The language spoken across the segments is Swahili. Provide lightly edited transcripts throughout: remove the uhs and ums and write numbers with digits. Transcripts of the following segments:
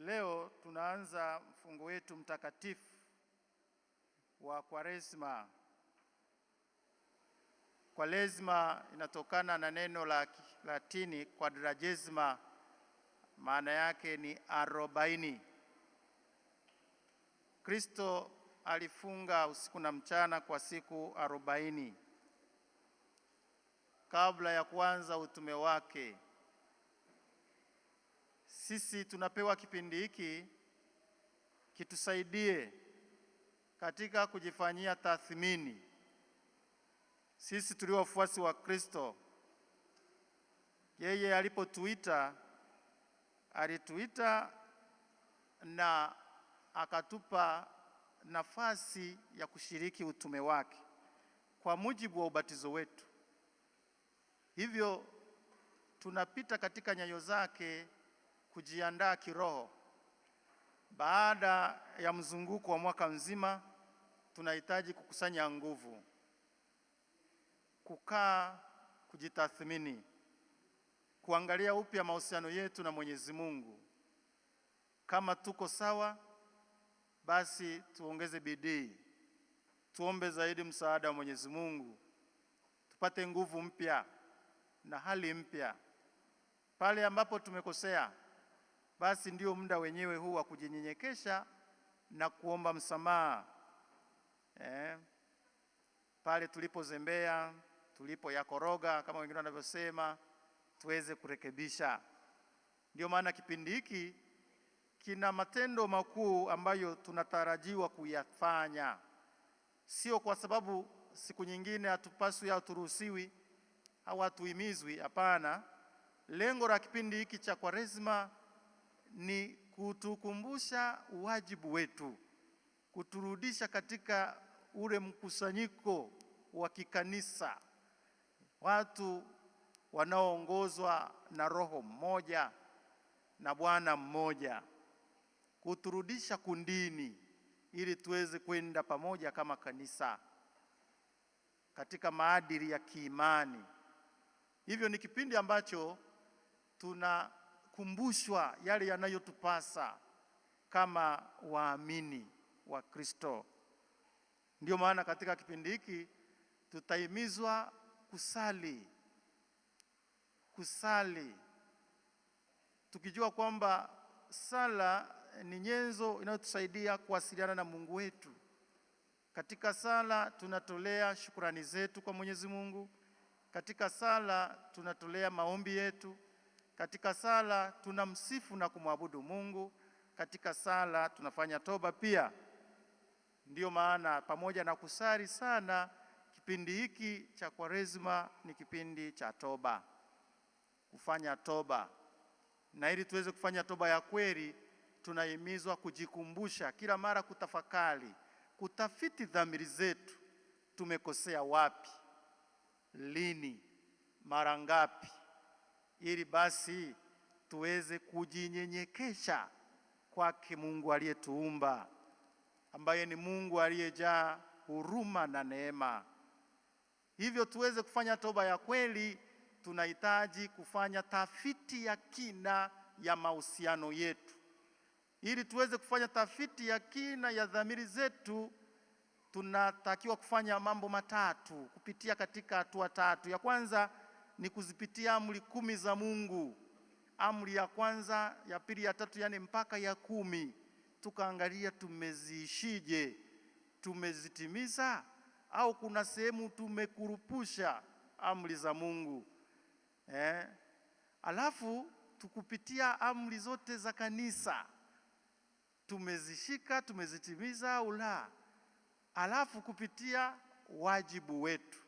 Leo tunaanza mfungo wetu mtakatifu wa Kwaresma. Kwaresma inatokana na neno la Kilatini quadragesima, maana yake ni 40. Kristo alifunga usiku na mchana kwa siku 40 kabla ya kuanza utume wake. Sisi tunapewa kipindi hiki kitusaidie katika kujifanyia tathmini. Sisi tulio wafuasi wa Kristo, yeye alipotuita, alituita na akatupa nafasi ya kushiriki utume wake kwa mujibu wa ubatizo wetu. Hivyo tunapita katika nyayo zake kujiandaa kiroho. Baada ya mzunguko wa mwaka mzima, tunahitaji kukusanya nguvu, kukaa, kujitathmini, kuangalia upya mahusiano yetu na Mwenyezi Mungu. Kama tuko sawa, basi tuongeze bidii, tuombe zaidi msaada wa Mwenyezi Mungu, tupate nguvu mpya na hali mpya. Pale ambapo tumekosea, basi ndio muda wenyewe huu wa kujinyenyekesha na kuomba msamaha. Pale tulipozembea, tulipoyakoroga kama wengine wanavyosema, tuweze kurekebisha. Ndio maana kipindi hiki kina matendo makuu ambayo tunatarajiwa kuyafanya. Sio kwa sababu siku nyingine hatupaswi au turuhusiwi au hatuhimizwi, hapana. Lengo la kipindi hiki cha Kwaresma ni kutukumbusha wajibu wetu, kuturudisha katika ule mkusanyiko wa kikanisa, watu wanaoongozwa na Roho mmoja na Bwana mmoja, kuturudisha kundini ili tuweze kwenda pamoja kama kanisa katika maadili ya kiimani. Hivyo ni kipindi ambacho tunakumbushwa yale yanayotupasa kama waamini wa Kristo. Ndio maana katika kipindi hiki tutahimizwa kusali, tukijua kwamba sala ni nyenzo inayotusaidia kuwasiliana na Mungu wetu. Katika sala tunatolea shukrani zetu kwa Mwenyezi Mungu. Katika sala tunatolea maombi yetu. Katika sala tunamsifu na kumwabudu Mungu. Katika sala tunafanya toba pia. Ndiyo maana pamoja na kusali sana, kipindi hiki cha Kwaresma ni kipindi cha toba, kufanya toba. Na ili tuweze kufanya toba ya kweli, tunahimizwa kujikumbusha kila mara, kutafakari, kutafiti dhamiri zetu. Tumekosea wapi, lini, mara ngapi, ili basi tuweze kujinyenyekesha kwake Mungu aliyetuumba, ambaye ni Mungu aliyejaa huruma na neema. Hivyo tuweze kufanya toba ya kweli, tunahitaji kufanya tafiti ya kina ya mahusiano yetu. Ili tuweze kufanya tafiti ya kina ya dhamiri zetu, tunatakiwa kufanya mambo matatu, kupitia katika hatua tatu. Ya kwanza ni kuzipitia amri 10 za Mungu. Amri ya kwanza, ya pili, ya tatu, yani mpaka ya 10. Tukaangalia tumeziishije, tumezitimiza au kuna sehemu tumekurupusha amri za Mungu. Alafu tukupitia amri zote za kanisa, tumezishika, tumezitimiza au la. Alafu kupitia wajibu wetu.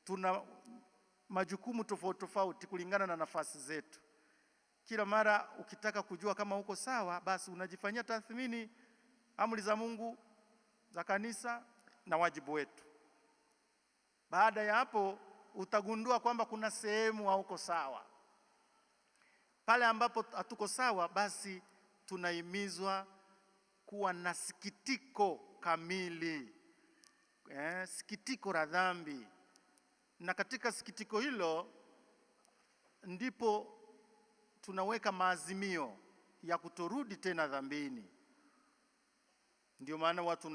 Tuna majukumu tofauti tofauti kulingana na nafasi zetu. Kila mara ukitaka kujua kama uko sawa, basi unajifanyia tathmini amri za Mungu, za kanisa na wajibu wetu. Baada ya hapo utagundua kwamba kuna sehemu hauko sawa. Pale ambapo hatuko sawa, basi tunahimizwa kuwa na sikitiko kamili, sikitiko la dhambi. Na katika sikitiko hilo ndipo tunaweka maazimio ya kutorudi tena dhambini. Ndio maana watu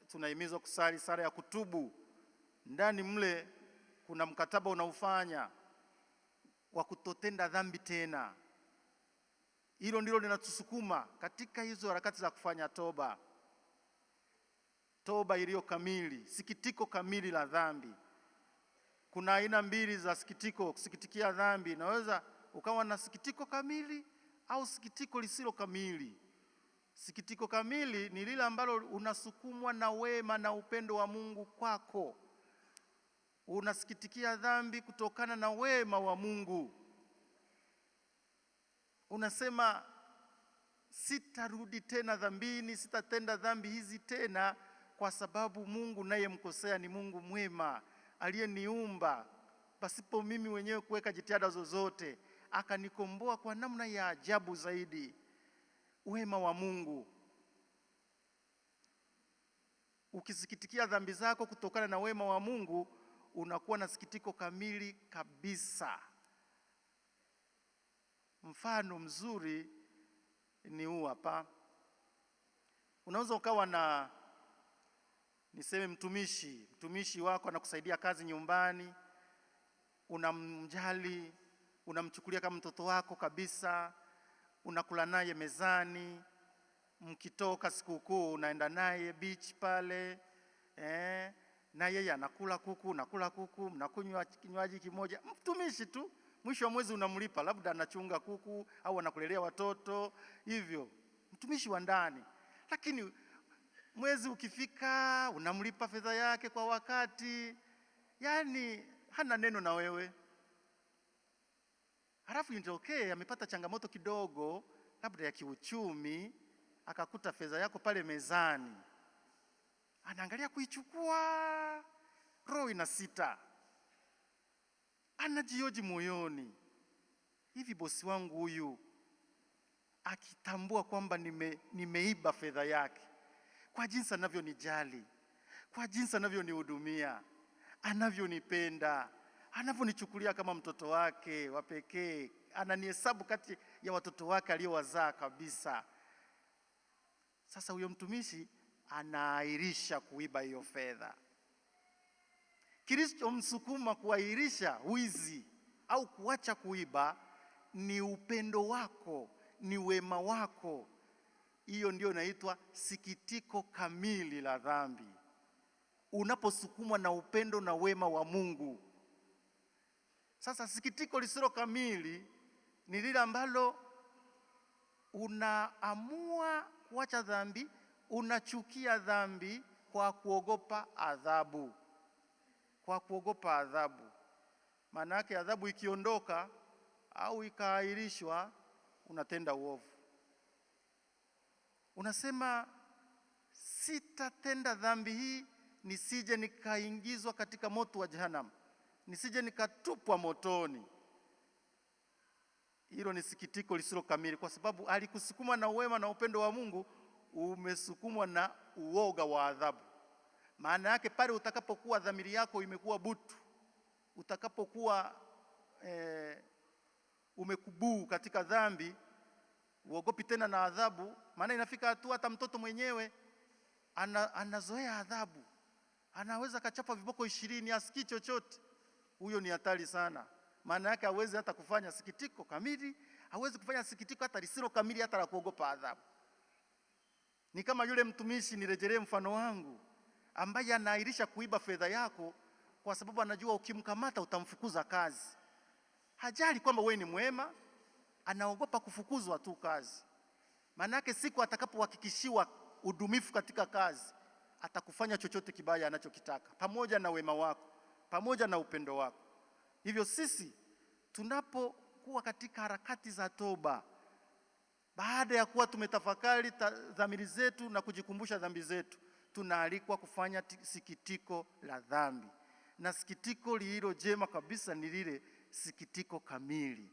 tunahimizwa kusali sala ya kutubu. Ndani mle kuna mkataba unaufanya wa kutotenda dhambi tena. Hilo ndilo linatusukuma katika hizo harakati za kufanya toba. Toba iliyo kamili, sikitiko kamili la dhambi. Kuna aina mbili za sikitiko, kusikitikia dhambi. Naweza ukawa na sikitiko kamili au sikitiko lisilo kamili. Sikitiko kamili ni lile ambalo unasukumwa na wema na upendo wa Mungu kwako. Unasikitikia dhambi kutokana na wema wa Mungu. Unasema sitarudi tena dhambini, sitatenda dhambi hizi tena, kwa sababu Mungu naye mkosea ni Mungu mwema, aliyeniumba pasipo mimi mwenyewe kuweka jitihada zozote, akanikomboa kwa namna ya ajabu zaidi. Wema wa Mungu. Ukisikitikia dhambi zako kutokana na wema wa Mungu, unakuwa na sikitiko kamili kabisa. Mfano mzuri ni huu hapa. Unaweza ukawa na niseme mtumishi wako anakusaidia kazi nyumbani, unamjali, unamchukulia kama mtoto wako kabisa, unakula naye mezani, mkitoka sikukuu unaenda naye beach pale, na yeye anakula kuku, unakula kuku, mnakunywa kinywaji kimoja. Mtumishi tu, mwisho wa mwezi unamlipa, labda anachunga kuku au anakulelea watoto hivyo, mtumishi wa ndani. Lakini mwezi ukifika unamlipa fedha yake kwa wakati, yani hana neno na wewe. Halafu nitokee amepata changamoto kidogo, labda ya kiuchumi, akakuta fedha yako pale mezani, anaangalia kuichukua, roho inasita, anajioji moyoni, hivi bosi wangu huyu akitambua kwamba nimeiba fedha yake, kwa jinsi anavyonijali, kwa jinsi anavyonihudumia, anavyonipenda, anavyonichukulia kama mtoto wake wa pekee, ananihesabu kati ya watoto wake aliyowazaa kabisa. Sasa huyo mtumishi anaahirisha kuiba hiyo fedha. Kilichomsukuma kuahirisha wizi au kuacha kuiba ni upendo wako, ni wema wako. Hiyo ndio inaitwa sikitiko kamili la dhambi. Unaposukumwa na upendo na wema wa Mungu. Sasa sikitiko lisilo kamili ni lile ambalo unaamua kuacha dhambi, unachukia dhambi kwa kuogopa adhabu. Kwa kuogopa adhabu. Maana yake adhabu ikiondoka au ikaahirishwa, unatenda uovu. Unasema sitatenda dhambi hii nisije nikaingizwa katika moto wa jehanamu, nisije nikatupwa motoni. Hilo ni sikitiko lisilo kamili, kwa sababu alikusukuma na wema na upendo wa Mungu, umesukumwa na uoga wa adhabu. Maana yake pale utakapokuwa dhamiri yako imekuwa butu, utakapokuwa umekubuu katika dhambi, uogopi tena na adhabu. Maana inafika hatua hata mtoto mwenyewe anazoea adhabu, anaweza kachapa viboko 20 asikii chochote. Huyo ni hatari sana. Maana yake hawezi hata kufanya sikitiko kamili, hawezi kufanya sikitiko hata lisilo kamili, hata la kuogopa adhabu. Ni kama yule mtumishi, nirejelee mfano wangu, ambaye anaahirisha kuiba fedha yako kwa sababu anajua ukimkamata utamfukuza kazi. Hajali kwamba wewe ni mwema, anaogopa kufukuzwa tu kazi. Maana yake siku atakapohakikishiwa udumifu katika kazi, atakufanya chochote kibaya anachokitaka, pamoja na wema wako, pamoja na upendo wako. Hivyo sisi tunapokuwa katika harakati za toba, baada ya kuwa tumetafakari dhamiri zetu na kujikumbusha dhambi zetu, tunaalikwa kufanya sikitiko la dhambi. Na sikitiko lililo jema kabisa ni lile sikitiko kamili.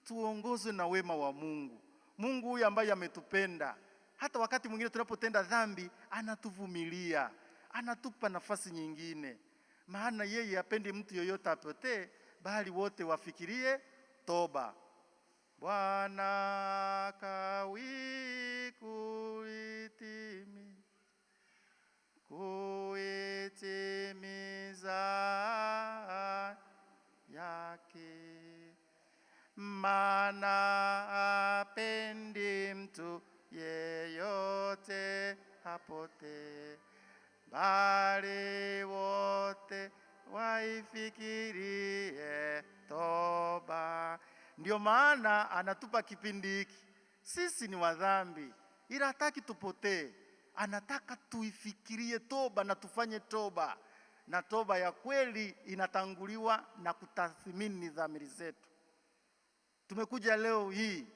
Tuongozwe na wema wa Mungu. Mungu huyu ambaye ametupenda, hata wakati mwingine tunapotenda dhambi anatuvumilia, anatupa nafasi nyingine. Maana yeye hapendi mtu yoyote apotee, bali wote wafikirie toba. Bwana kawi kuitimiza yake, maana hapendi mtu yeyote apotee, bali wote waifikirie toba. Ndio maana anatupa kipindi hiki. Sisi ni wadhambi, ila hataki tupotee. Anataka tuifikirie toba na tufanye toba, na toba ya kweli inatanguliwa na kutathmini dhamiri zetu. Tumekuja leo hii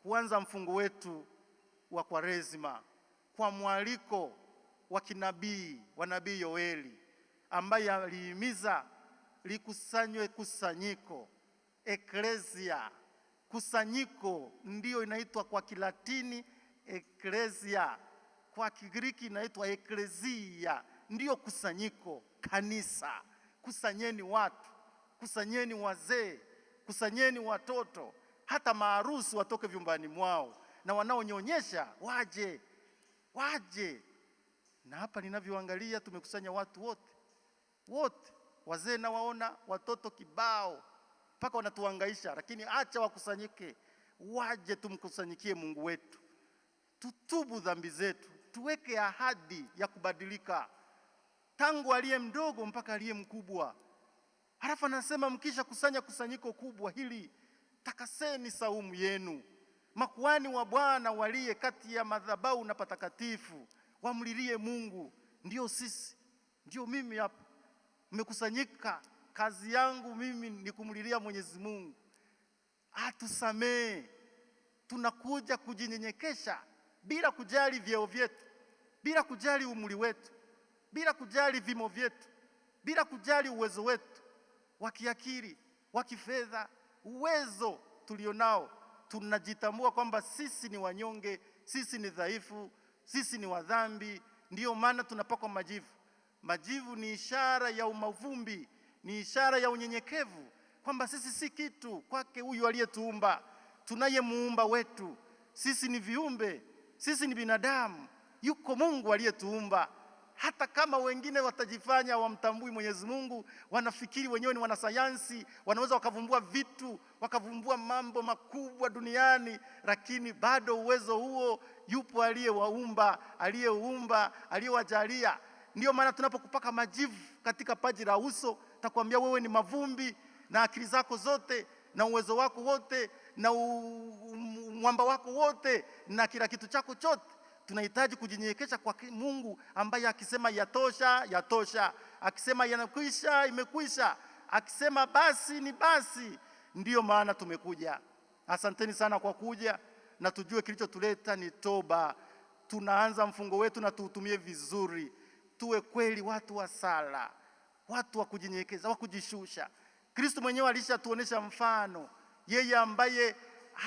kuanza mfungo wetu wa Kwaresima kwa mwaliko wa kinabii wa nabii Yoeli, ambaye alihimiza likusanywe kusanyiko, eklesia. Kusanyiko ndiyo inaitwa kwa Kilatini eklesia, kwa Kigiriki inaitwa eklesia, ndiyo kusanyiko, kanisa. Kusanyeni watu, kusanyeni wazee, kusanyeni watoto, hata maharusi watoke vyumbani mwao, na wanaonyonyesha waje. Na hapa ninavyoangalia tumekusanya watu wote, wazee na waona, watoto kibao, mpaka wanatuhangaisha, lakini acha wakusanyike, waje tumkusanyikie Mungu wetu, tutubu dhambi zetu, tuweke ahadi ya kubadilika, tangu aliye mdogo mpaka aliye mkubwa. Halafu anasema mkisha kusanya kusanyiko kubwa hili, takaseni saumu yenu. Makuhani wa Bwana walie kati ya madhabahu na patakatifu, wamlilie Mungu. Ndio sisi, ndio mimi hapa. Mmekusanyika, kazi yangu mimi ni kumlilia Mwenyezi Mungu atusamee. Tunakuja kujinyenyekesha bila kujali vyeo vyetu, bila kujali umri wetu, bila kujali vimo vyetu, bila kujali uwezo wetu wa kiakili, wa kifedha, uwezo tulionao. Tunajitambua kwamba sisi ni wanyonge, sisi ni dhaifu, sisi ni wadhambi. Ndiyo maana tunapakwa majivu. Majivu ni ishara ya umavumbi, ni ishara ya unyenyekevu, kwamba sisi si kitu kwake huyu aliyetuumba. Tunaye muumba wetu. Sisi ni viumbe, sisi ni binadamu, yuko Mungu aliyetuumba. Hata kama wengine watajifanya wamtambui Mwenyezi Mungu, wanafikiri wenyewe ni wanasayansi, wanaweza wakavumbua vitu, wakavumbua mambo makubwa duniani, lakini bado uwezo huo yupo aliyewaumba, aliyeumba, aliyewajalia. Ndiyo maana tunapokupaka majivu katika paji la uso, takwambia wewe ni mavumbi, na akili zako zote na uwezo wako wote na mwamba wako wote na kila kitu chako chote. Tunahitaji kujinyenyekesha kwa Mungu ambaye akisema yatosha, yatosha. Akisema yanakwisha, imekwisha. Akisema basi ni basi. Ndiyo maana tumekuja. Asanteni sana kwa kuja, na tujue kilichotuleta ni toba. Tunaanza mfungo wetu na tuutumie vizuri. Tuwe kweli watu wa sala, watu wa kujinyenyekeza, wa kujishusha. Kristo mwenyewe alishatuonesha mfano. Yeye ambaye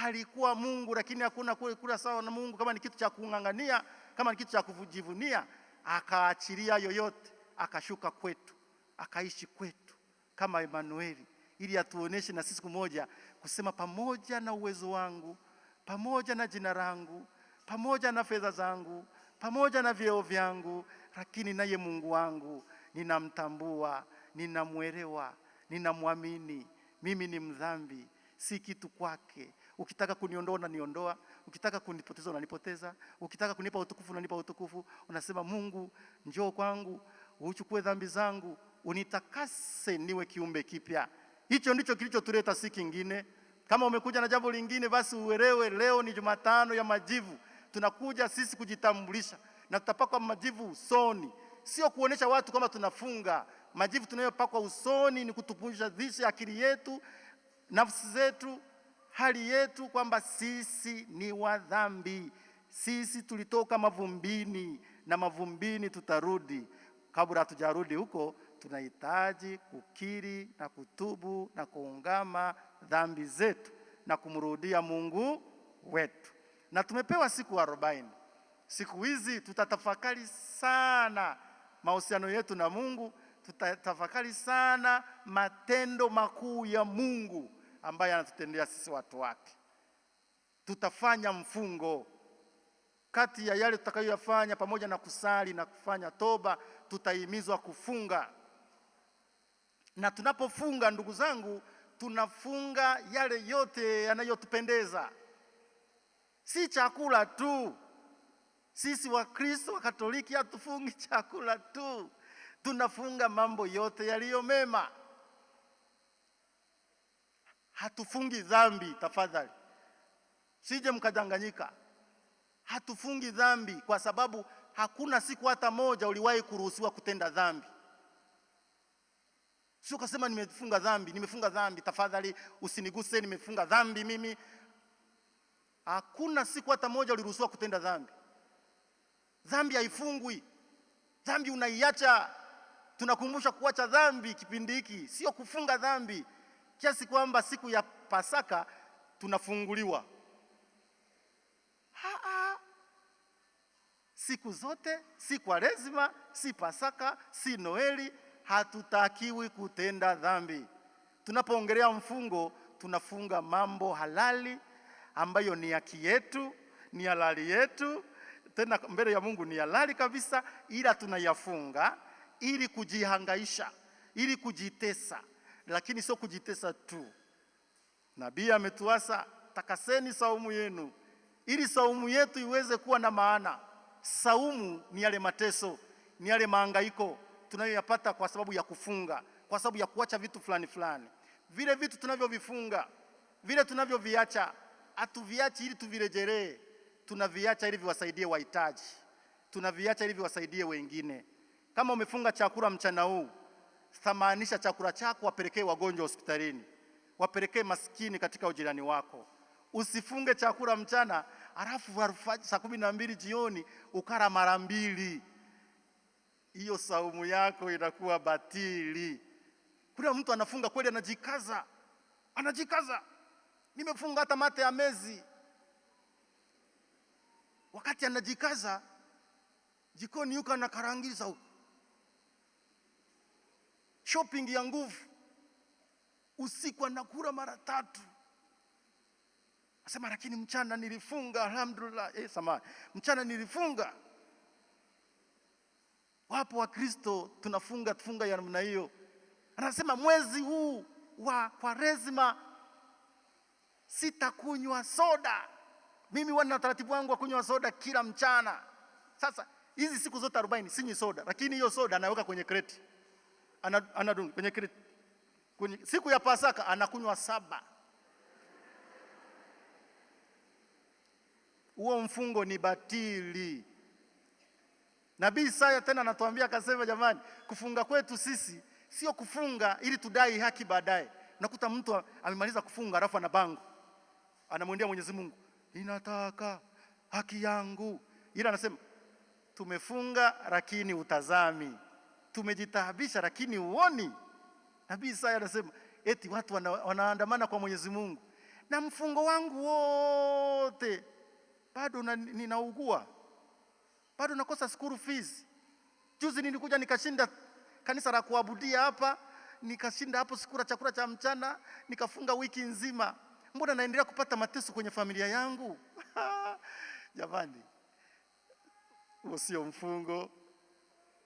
alikuwa Mungu, lakini hakuna kula sawa na Mungu, kama ni kitu cha kung'ang'ania, kama ni kitu cha kujivunia, akaachilia yoyote, akashuka kwetu, akaishi kwetu kama Emanueli, ili atuoneshe na sisi siku moja kusema, pamoja na uwezo wangu, pamoja na jina langu, pamoja na fedha zangu, pamoja na vyeo vyangu, lakini naye Mungu wangu ninamtambua, ninamuelewa, ninamwamini. Mimi ni mdhambi, si kitu kwake. Ukitaka kuniondoa unaniondoa, ukitaka kunipoteza unanipoteza, ukitaka kunipa utukufu unanipa utukufu. Unasema, Mungu njoo kwangu, uchukue dhambi zangu, unitakase niwe kiumbe kipya. Hicho ndicho kilichotuleta, si kingine. Kama umekuja na jambo lingine, basi uelewe leo ni Jumatano ya majivu. Tunakuja sisi kujitambulisha, na tutapakwa majivu usoni, sio kuonesha watu kama tunafunga. Majivu tunayopakwa usoni ni kutupumzisha akili yetu, nafsi zetu, hali yetu, kwamba sisi ni wadhambi. Sisi tulitoka mavumbini, na mavumbini tutarudi. Kabla hatujarudi huko, tunahitaji kukiri na kutubu na kuungama dhambi zetu na kumrudia Mungu wetu. Na tumepewa siku 40. Siku hizi tutatafakari sana mahusiano yetu na Mungu, tutatafakari sana matendo makuu ya Mungu ambaye anatutendea sisi watu wake. tutafanya mfungo. Kati ya yale tutakayoyafanya pamoja na kusali na kufanya toba, tutahimizwa kufunga. Na tunapofunga, ndugu zangu, tunafunga yale yote yanayotupendeza, si chakula tu. Sisi Wakristo wa Katoliki hatufungi chakula tu, tunafunga mambo yote yaliyo mema. Hatufungi dhambi, tafadhali sije mkadanganyika. Hatufungi dhambi kwa sababu hakuna siku hata moja uliwahi kuruhusiwa kutenda dhambi. Sio kusema nimefunga dhambi, tafadhali usiniguse, nimefunga dhambi mimi. Hakuna siku hata moja uliruhusiwa kutenda dhambi. Dhambi haifungwi, dhambi unaiacha. Tunakumbusha kuacha dhambi kipindi hiki, sio kufunga dhambi, kiasi kwamba siku ya Pasaka tunafunguliwa. Siku zote, si Kwaresima, si Pasaka, si Noeli, hatutakiwi kutenda dhambi. Tunapoongelea mfungo, tunafunga mambo halali ambayo ni haki yetu, ni halali yetu, tena mbele ya Mungu ni halali kabisa, ila tunayafunga ili kujihangaisha, ili kujitesa, lakini sio kujitesa tu. Nabii ametuasa, takaseni saumu yenu, ili saumu yetu iweze kuwa na maana. Saumu ni yale mateso, ni yale mahangaiko tunayoyapata kwa sababu ya kufunga, kwa sababu ya kuacha vitu fulani fulani. Vile vitu tunavyovifunga, vile tunavyoviacha, hatuviachi ili tuvirejelee, tunaviacha ili viwasaidie wahitaji, tunaviacha ili viwasaidie wengine. Kama umefunga chakula mchana huu, thamanisha chakula chako, wapelekee wagonjwa hospitalini, wapelekee maskini katika ujirani wako. Usifunge chakula mchana alafu saa 12 jioni ukara mara 2. Hiyo saumu yako inakuwa batili. Kuna mtu anafunga kweli, anajikaza, nimefunga hata mate ya mezi. Wakati anajikaza, jikoni yuko anakarangiza huko, shopping ya nguvu. Usiku anakula mara 3. Asema lakini mchana nilifunga, alhamdulillah. Mchana nilifunga. Wapo Wakristo tufunga ya namna hiyo. Anasema mwezi huu wa Kwaresima sitakunywa soda. Mimi wana taratibu wangu wa kunywa soda kila mchana. Sasa hizi siku zote 40 sinywi soda, lakini hiyo soda anaweka kwenye kreti. Anadunga kwenye kreti. Kwenye siku ya Pasaka anakunywa 7. Huo mfungo ni batili. Nabii Isaya tena anatuambia akasema, jamani, kufunga kwetu sisi sio kufunga ili tudai haki baadaye. Nakuta mtu amemaliza kufunga alafu ana bango, anamwendea Mwenyezi Mungu, ninataka haki yangu. Ila anasema tumefunga lakini utazami, tumejitaabisha lakini uoni. Nabii Isaya anasema eti watu wanaandamana kwa Mwenyezi Mungu, na mfungo wangu wote bado ninaugua, bado nakosa school fees. Juzi nilikuja nikashinda kanisa la kuabudia hapa, nikashinda hapo sikula chakula cha mchana, nikafunga wiki nzima. Mbona naendelea kupata mateso kwenye familia yangu? Jamani, huo sio mfungo.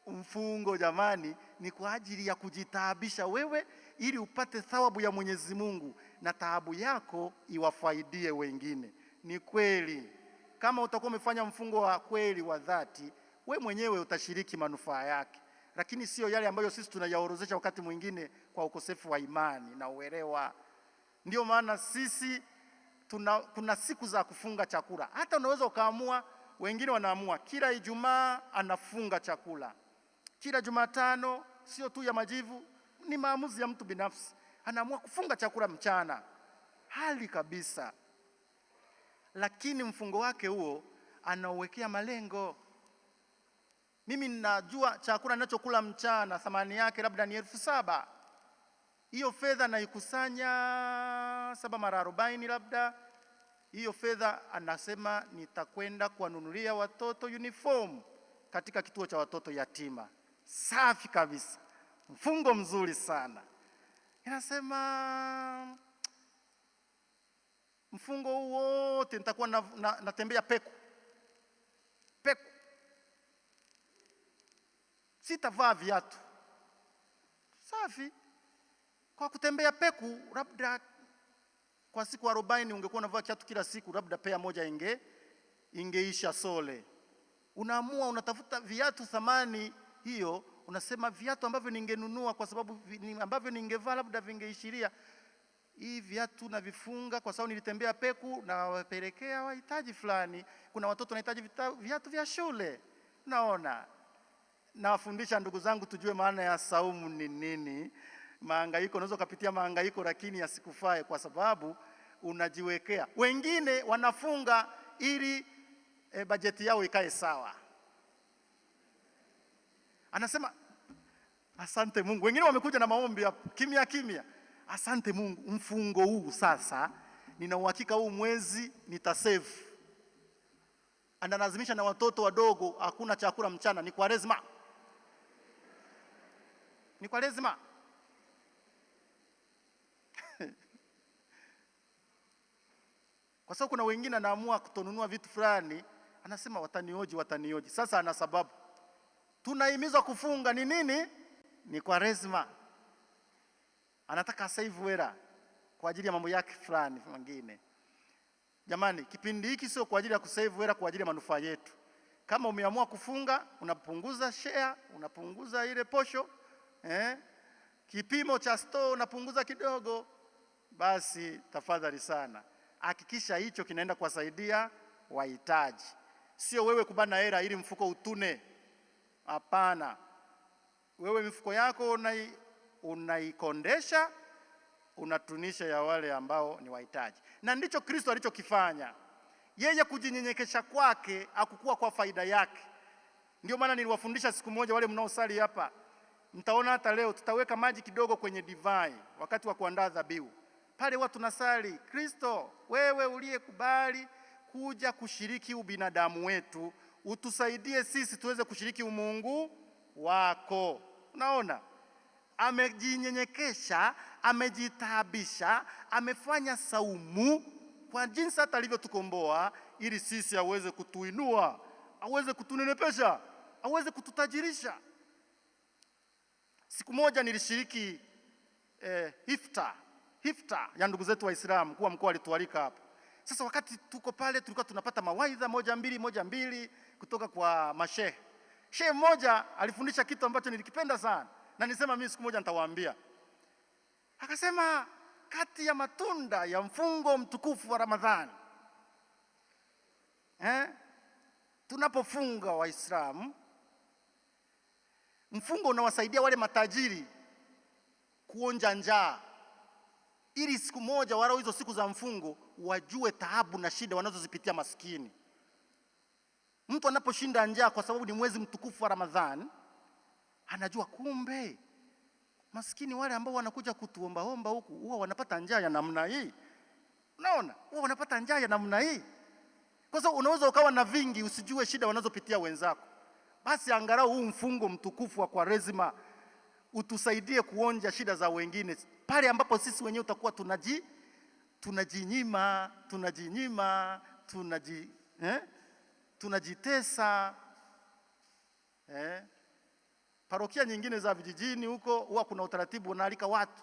Mfungo jamani ni kwa ajili ya kujitaabisha wewe ili upate thawabu ya Mwenyezi Mungu na taabu yako iwafaidie wengine. Ni kweli kama utakuwa umefanya mfungo wa kweli wa dhati, we mwenyewe utashiriki manufaa yake, lakini sio yale ambayo sisi tunayaorozesha wakati mwingine kwa ukosefu wa imani na uelewa. Ndio maana sisi kuna siku za kufunga chakula. Hata unaweza ukaamua, wengine wanaamua kila Ijumaa anafunga chakula, kila Jumatano, sio tu ya majivu, ni maamuzi ya mtu binafsi. Anaamua kufunga chakula mchana, hali kabisa. Lakini mfungo wake huo anauwekea malengo. Mimi ninajua chakula ninachokula mchana thamani yake labda ni 7,000. Hiyo fedha naikusanya 7 mara 40 labda. Hiyo fedha anasema nitakwenda kuwanunulia watoto uniform katika kituo cha watoto yatima. Safi kabisa. Mfungo mzuri sana. Inasema mfungo huu wote nitakuwa natembea peku. Sitavaa viatu. Safi. Kwa kutembea peku, labda kwa siku 40 ungekuwa unavaa kiatu kila siku, labda pea moja ingeisha sole. Unaamua unatafuta viatu thamani hiyo, unasema viatu ambavyo ningenunua kwa sababu ambavyo ningevaa labda vingeishiria. Hii viatu na vifunga kwa sababu nilitembea peku na wapelekea wahitaji fulani. Kuna watoto wanahitaji viatu vya shule. Naona nawafundisha ndugu zangu tujue maana ya saumu ni nini. Mahangaiko, unaweza kupitia mahangaiko lakini yasikufae kwa sababu unajiwekea. Wengine wanafunga ili bajeti yao ikae sawa. Anasema asante Mungu. Wengine wamekuja na maombi hapo kimya. Asante Mungu, mfungo huu sasa nina uhakika huu mwezi nitasave. Analazimisha na watoto wadogo, hakuna chakula mchana, ni Kwaresma. Ni Kwaresma. Kwa sababu kuna wengine anaamua kutonunua vitu fulani, anasema watanioji. Sasa ana sababu. Tunahimizwa kufunga ni nini? Ni Kwaresma. Anataka save hela kwa ajili ya mambo yake fulani mengine. Jamani, kipindi hiki sio kwa ajili ya kusave hela, kwa ajili ya manufaa yetu. Kama umeamua kufunga, unapunguza share, unapunguza ile posho, kipimo cha store unapunguza kidogo, basi tafadhali sana hakikisha hicho kinaenda kuwasaidia wahitaji. Sio wewe kubana hela ili mfuko utune. Hapana. Wewe mifuko yako unaikondesha, unatunisha ya wale ambao ni wahitaji. Na ndicho Kristo alichokifanya. Yeye kujinyenyekesha kwake hakukuwa kwa faida yake. Ndio maana niliwafundisha siku moja wale mnaosali hapa. Mtaona hata leo tutaweka maji kidogo kwenye divai wakati wa kuandaa dhabihu. Pale watu nasali, Kristo, wewe uliyekubali kuja kushiriki ubinadamu wetu, utusaidie sisi tuweze kushiriki umungu wako. Unaona? Amejinyenyekesha, amejitaabisha, amefanya saumu kwa jinsi hata alivyotukomboa ili sisi aweze kutuinua, aweze kutunenepesha, aweze kututajirisha. Siku moja nilishiriki iftar ya ndugu zetu Waislamu, kwa mkoa alitualika hapo. Sasa wakati tuko pale tulikuwa tunapata mawaidha moja mbili kutoka kwa mashehe. Shehe mmoja alifundisha kitu ambacho nilikipenda sana na nisema mimi siku moja nitawaambia. Akasema kati ya matunda ya mfungo mtukufu wa Ramadhani, tunapofunga Waislamu, mfungo unawasaidia wale matajiri kuonja njaa, ili siku moja wala hizo siku za mfungo wajue taabu na shida wanazozipitia maskini. Mtu anaposhinda njaa kwa sababu ni mwezi mtukufu wa Ramadhani, anajua kumbe maskini wale ambao wanakuja kutuomba huku huwa wanapata njaa ya namna hii. Unaona? Huwa wanapata njaa ya namna hii. Kwa sababu unaweza ukawa na vingi usijue shida wanazopitia wenzako. Basi angalau huu mfungo mtukufu wa Kwaresma utusaidie kuonja shida za wengine. Pale ambapo sisi wenyewe utakuwa tunajitesa. Parokia nyingine za vijijini huko huwa kuna utaratibu unaalika watu.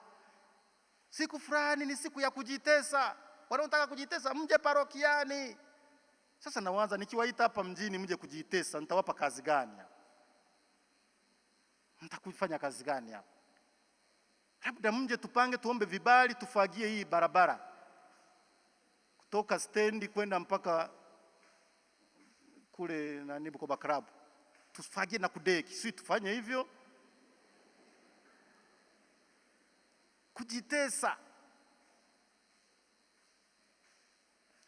Siku fulani ni siku ya kujitesa. Wanaotaka kujitesa mje parokiani. Sasa nawaza nikiwaita hapa mjini mje kujitesa, nitawapa kazi gani hapa? Mtakufanya kazi gani hapa? Labda mje tupange tuombe vibali tufagie hii barabara. Kutoka stendi kwenda mpaka kule Bukoba Club. Tufagie na kudeki. Sisi tufanye hivyo. Kujitesa.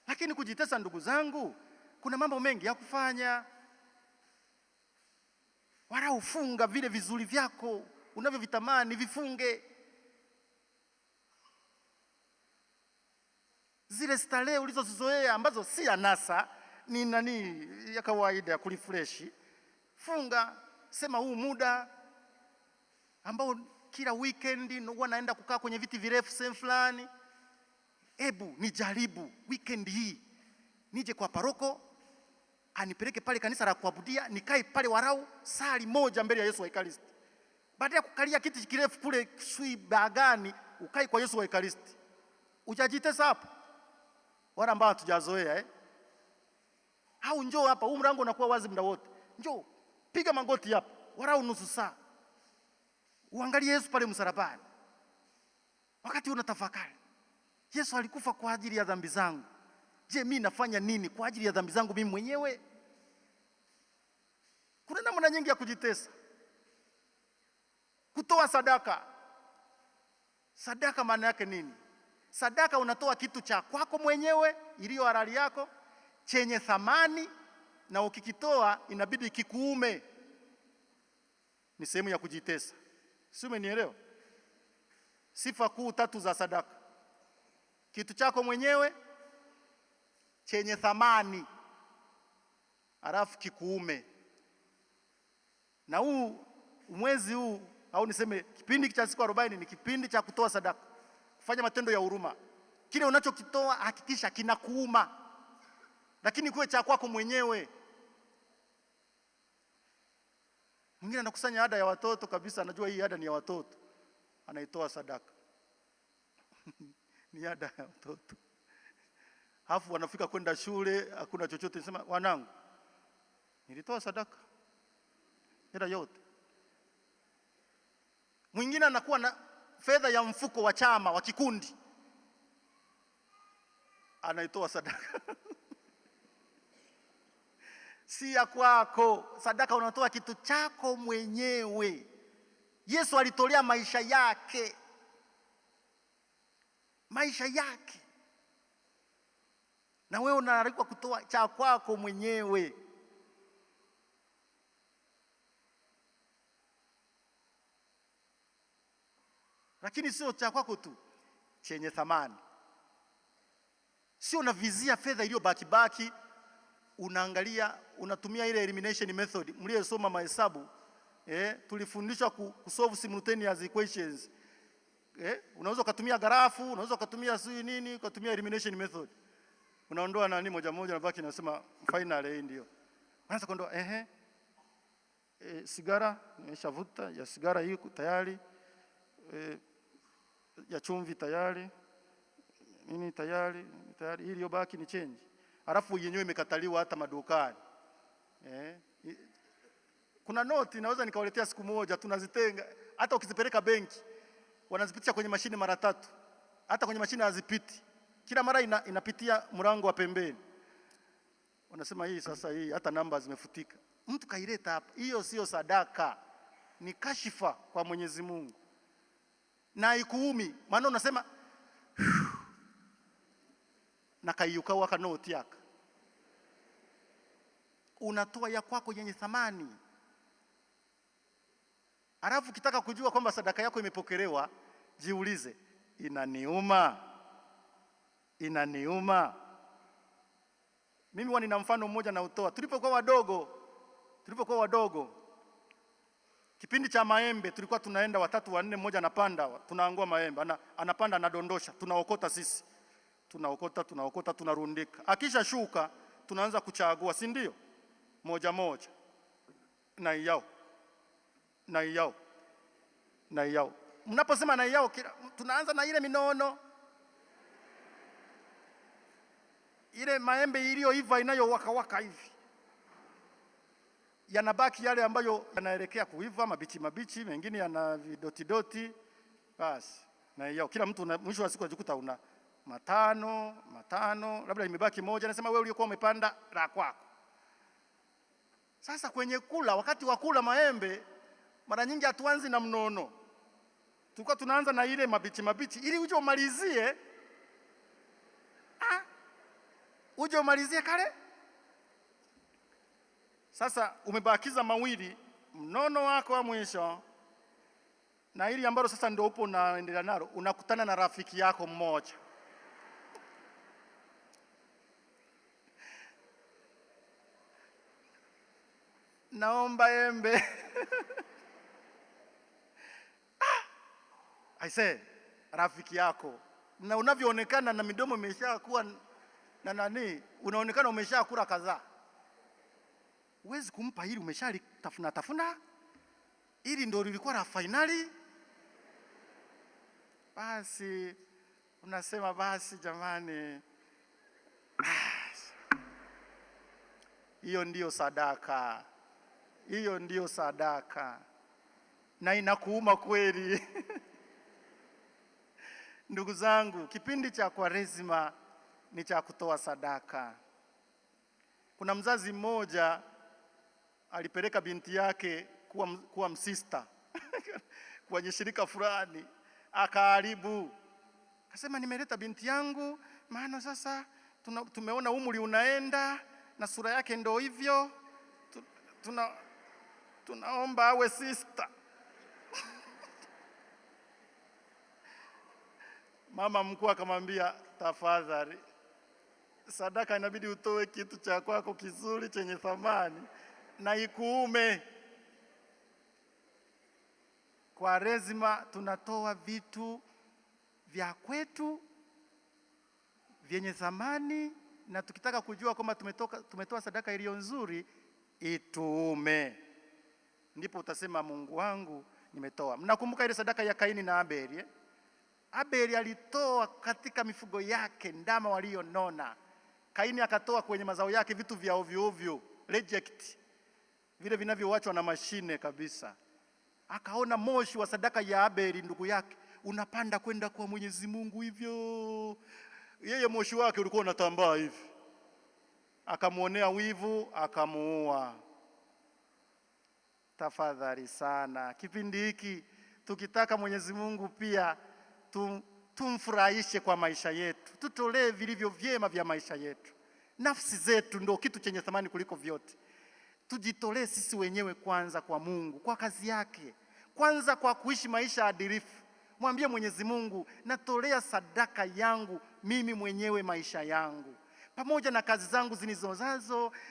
Lakini kujitesa ndugu zangu, kuna mambo mengi ya kufanya. Wala ufunga vile vizuri vyako unavyovitamani vifunge. Zile starehe ulizozizoea ambazo si anasa, ni ya kawaida ya kurefresh. Funga, sema huu muda ambao kila weekend huwa naenda kukaa kwenye viti virefu sehemu fulani. Ebu nijaribu weekend hii nije kwa paroko anipeleke pale kanisa la kuabudia, nikae pale warau sali moja mbele ya Yesu wa Ekaristi. Baada ya kukalia kiti kirefu kule sui bagani, ukai kwa Yesu wa Ekaristi. Ujajitesa hapo? Wala ambao hatujazoea Au njoo hapa, huu mlango unakuwa wazi muda wote. Njoo, piga magoti hapa, warau nusu saa. Uangalie Yesu pale msalabani. Wakati unatafakari, Yesu alikufa kwa ajili ya dhambi zangu. Je, mimi nafanya nini kwa ajili ya dhambi zangu mimi mwenyewe? Kuna namna nyingi ya kujitesa. Kutoa sadaka. Sadaka maana yake nini? Sadaka unatoa kitu cha kwako mwenyewe, iliyo halali yako, chenye thamani, na ukikitoa inabidi kikuume. Ni sehemu ya kujitesa. Si umenielewa? Sifa kuu 3 za sadaka. Kitu chako mwenyewe chenye thamani, alafu kikuume. Na huu mwezi huu, au niseme kipindi cha siku 40 ni kipindi cha kutoa sadaka, kufanya matendo ya huruma. Kile unachokitoa hakikisha kinakuuma, lakini kuwe cha kwako mwenyewe. Mwingine anakusanya ada ya watoto kabisa, anajua hii ada ni ya watoto, anaitoa sadaka. Ni ada ya watoto. Hafu wanafika kwenda shule, hakuna chochote, nasema wanangu, nilitoa sadaka hela yote. Mwingine anakuwa na fedha ya mfuko wa chama wa kikundi, anaitoa sadaka. Si ya kwako. Sadaka unatoa kitu chako mwenyewe. Yesu alitolea maisha yake, maisha yake, na wewe unaalikwa kutoa cha kwako mwenyewe. Lakini sio cha kwako tu, chenye thamani. Sio unavizia fedha iliyo baki, unaangalia, unatumia ile elimination method. Mliyesoma mahesabu, tulifundishwa kusolve simultaneous equations. Unaweza kutumia grafu, unaweza kutumia nini, kutumia elimination method. Unaondoa nani moja moja, na baki nasema final hii ndio. Unaanza kuondoa sigara nimeshavuta, ya sigara hii tayari, ya chumvi tayari, nini tayari, hii iliyobaki ni change. Alafu yenyewe imekataliwa hata madukani. Kuna noti naweza nikawaletea siku moja, tunazitenga. Hata ukizipeleka benki wanazipitisha kwenye mashine mara 3. Hata kwenye mashine hazipiti. Kila mara inapitia mlango wa pembeni. Wanasema hii sasa, hii hata namba zimefutika. Mtu kaileta hapa. Hiyo sio sadaka. Ni kashifa kwa Mwenyezi Mungu. Na ikuumi, maana unasema na kaiuka waka noti yaka. Unatoa ya kwako yenye thamani. Alafu ukitaka kujua kwamba sadaka yako imepokelewa, jiulize, inaniuma? Inaniuma? Mimi nina mfano mmoja na utoa. Tulipokuwa wadogo, kipindi cha maembe, tulikuwa tunaenda 3 4, mmoja anapanda, tunaangua maembe, anapanda anadondosha, tunaokota sisi. Tunaokota, tunarundika. Akisha shuka, tunaanza kuchagua, si ndio? Moja moja. Na yao. Mnaposema na yao, tunaanza na ile minono. Ile maembe iliyoiva inayowaka hivi. Yanabaki yale ambayo yanaelekea kuiva, mabichi, mengine yana vidoti. Basi, na yao. Kila mtu mwisho wa siku ajikuta una matano, labda imebaki moja, nasema wewe uliokuwa umepanda la kwako. Sasa kwenye kula, wakati wa kula maembe, mara nyingi hatuanzi na mnono. Tulikuwa tunaanza na ile mabichi ili uje umalizie. Uje umalizie kale. Sasa umebakiza mawili, mnono wako wa mwisho na ili ambalo sasa ndio upo unaendelea nalo, unakutana na rafiki yako mmoja. Naomba embe. Aise, rafiki yako na unavyoonekana na midomo imeshakuwa na nani, unaonekana umeshakula kadhaa. Huwezi kumpa hili umeshalitafuna tafuna, hili ndio lilikuwa la finali. Basi unasema basi jamani, hiyo ndiyo sadaka, hiyo ndiyo sadaka, na inakuuma kweli. Ndugu zangu, kipindi cha Kwaresima ni cha kutoa sadaka. Kuna mzazi mmoja alipeleka binti yake kuwa msista kwenye shirika fulani, akaharibu. Akasema, nimeleta binti yangu maana sasa tumeona umri unaenda na sura yake ndio hivyo, tunaomba awe sister. Mama mkuu akamwambia, tafadhali, sadaka inabidi utoe kitu cha kwako kizuri chenye thamani na ikuume. Kwaresima tunatoa vitu vya kwetu vyenye thamani, na tukitaka kujua kwamba tumetoa sadaka iliyo nzuri, ituume. Ndipo utasema, Mungu wangu nimetoa. Mnakumbuka ile sadaka ya Kaini na Abeli? Abeli alitoa katika mifugo yake ndama walionona. Kaini akatoa kwenye mazao yake vitu vya ovyo ovyo, reject, vile vinavyoachwa na mashine kabisa. Akaona moshi wa sadaka ya Abeli ndugu yake unapanda kwenda kwa Mwenyezi Mungu hivyo, yeye moshi wake ulikuwa unatambaa hivi. Akamuonea wivu, akamuua. Tafadhali sana, kipindi hiki tukitaka Mwenyezi Mungu pia tumfurahishe kwa maisha yetu, tutolee vilivyo vyema vya maisha yetu. Nafsi zetu ndio kitu chenye thamani kuliko vyote. Tujitolee sisi wenyewe kwanza kwa Mungu, kwa kazi yake, kwanza kwa kuishi maisha adilifu. Mwambie Mwenyezi Mungu, natolea sadaka yangu mimi mwenyewe, maisha yangu pamoja na kazi zangu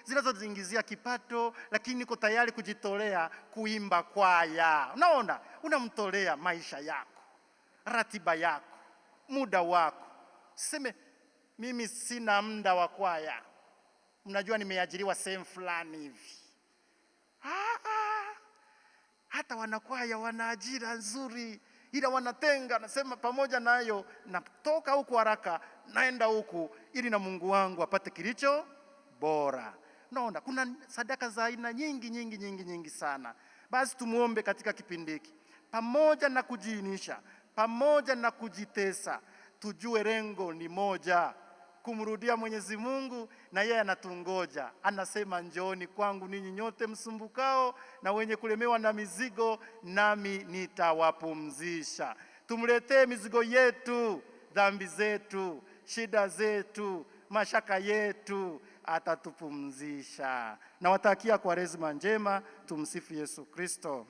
zinazoziingizia kipato, lakini niko tayari kujitolea kuimba kwaya. Unaona, unamtolea maisha yako, ratiba yako, muda wako. Siseme mimi sina muda wa kwaya, mnajua nimeajiriwa sehemu fulani hivi. Hata wanakwaya wana ajira nzuri, ila wanatenga, nasema pamoja nayo natoka huku haraka naenda huku ili na Mungu wangu apate kilicho bora. Unaona, kuna sadaka za aina nyingi sana. Basi tumuombe katika kipindi hiki, pamoja na kujiinisha, pamoja na kujitesa, tujue lengo ni moja, kumrudia Mwenyezi Mungu, na yeye anatungoja. Anasema, njooni kwangu ninyi nyote msumbukao na wenye kulemewa na mizigo, nami nitawapumzisha. Tumletee mizigo yetu, dhambi zetu, shida zetu, mashaka yetu, atatupumzisha. Nawatakia Kwaresima njema. Tumsifu Yesu Kristo.